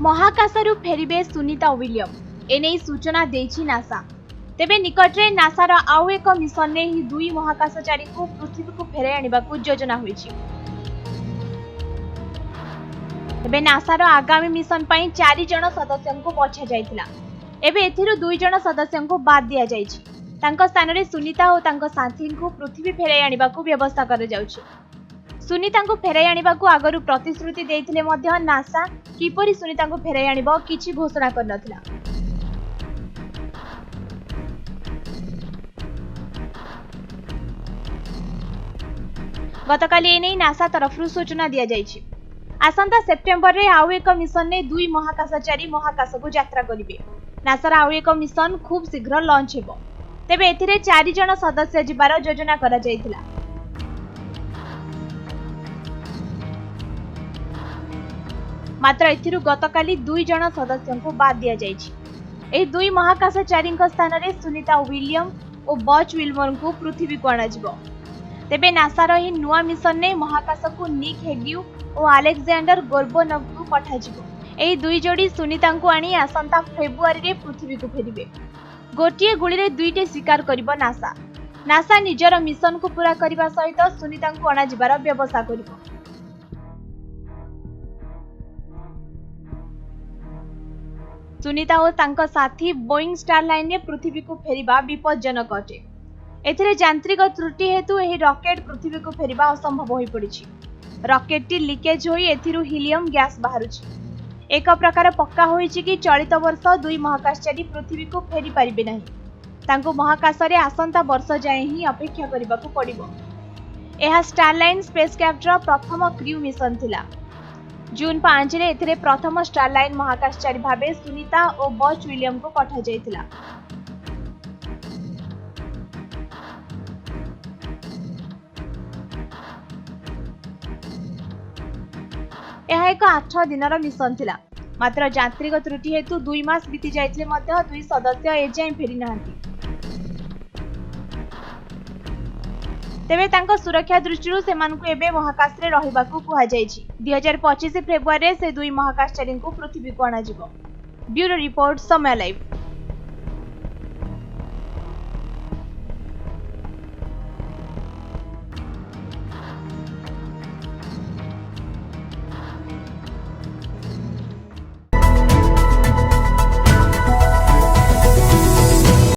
महाकाशरू फेरिबे Sunita William एने सूचना देछि नासा। तेबे निकटरे नासार आउ एक मिशन ने ही दुई महाकाशचारी को पृथ्वी को फेराई आनिबाकू योजना होइछि। तेबे नासार आगामी मिशन पई 4 जण सदस्यंको बछा जायतिला। एबे एथिरु 2 जण सदस्यंको बाद दिया जायछि। तांको स्थान रे सुनीता और तांको साथी को पृथ्वी फेराई आनिबाकू व्यवस्था कर जाउछि। सुनीता को फेराई आनिबाकू आगरु प्रतिश्रुति देइथिले मध्य नासा किपरि सुनीता को फेराई आनिबो किछि घोषणा कर नथिला। गतकाली एने नासा तरफरु सूचना दिया जायछि। आसंता सेप्टेम्बर रे आउ एक मिशन ने दुई महाकाशचारी महाकाश को यात्रा करिवे। नासार आउ एक मिशन खूब शीघ्र लॉन्च हेबो। तेबे एथिरे 4 जण सदस्य जिबार योजना करा जायतिला। मात्र एथिरु गतकाली 2 जण सदस्यंको बाद दिया जायछि। एही दुई महाकाशचारीଙ୍କ स्थाନରେ सुनीता विलियम और बच विल्मर को पृथ्वी को आणाजिबो। तेबे नासार ही नुआ मिशन ने महाकाश को निक हेग्यू और अलेक्जेंडर गोर्बोनव को पठाजिबो। एही दुई जोड़ी सुनीता को आनी आसंता फेब्रुआरी रे पृथ्वी को फेरिबे। गोटिए गुली रे दुईटे शिकार करिबो नासा। नासा निजर मिशन को पूरा करबा सहित सुनीता को आणाजिबार व्यवस्था करिबो। सुनीता और तांका साथी बोइंग स्टारलाइन ने पृथ्वी को फेरिबा विपज्जनक अटे। एथिरे यांत्रिक त्रुटि हेतु एही रॉकेट पृथ्वी को फेरिबा असंभव होई पड़िछि। रॉकेटटी लीकेज होई एथिरु हीलियम गैस बाहरुछि। एक प्रकार पक्का होईछि कि चलित वर्ष दुई महाकाशचारी पृथ्वी को फेरी पारिबे नाही। तांको महाकाश रे आसंता वर्ष जाय ही अपेक्षा करिबाकू पड़िबो। एहा स्टारलाइन स्पेसक्राफ्टर प्रथम क्रू मिशन थिला। जून 5 रे एथिरे प्रथम स्टारलाइन महाकाशचारी भाबे सुनीता और बच विलियम को पठा जायतिला। यह एक 8 दिनर मिशन थिला। मात्र यांत्रिक त्रुटि हेतु 2 मास बीती जायतिले मध्य दुई सदस्य एजाय फेरी नाहंती। तेबे तांको सुरक्षा दृष्टिरु सेमानकु एबे महाकाश रे रहिबाकू कुहा जायछि। 2025 फेब्रुआरी रे से दुई महाकाशचारी को पृथ्वी को आणाजिबो। ब्यूरो रिपोर्ट समय लाइव।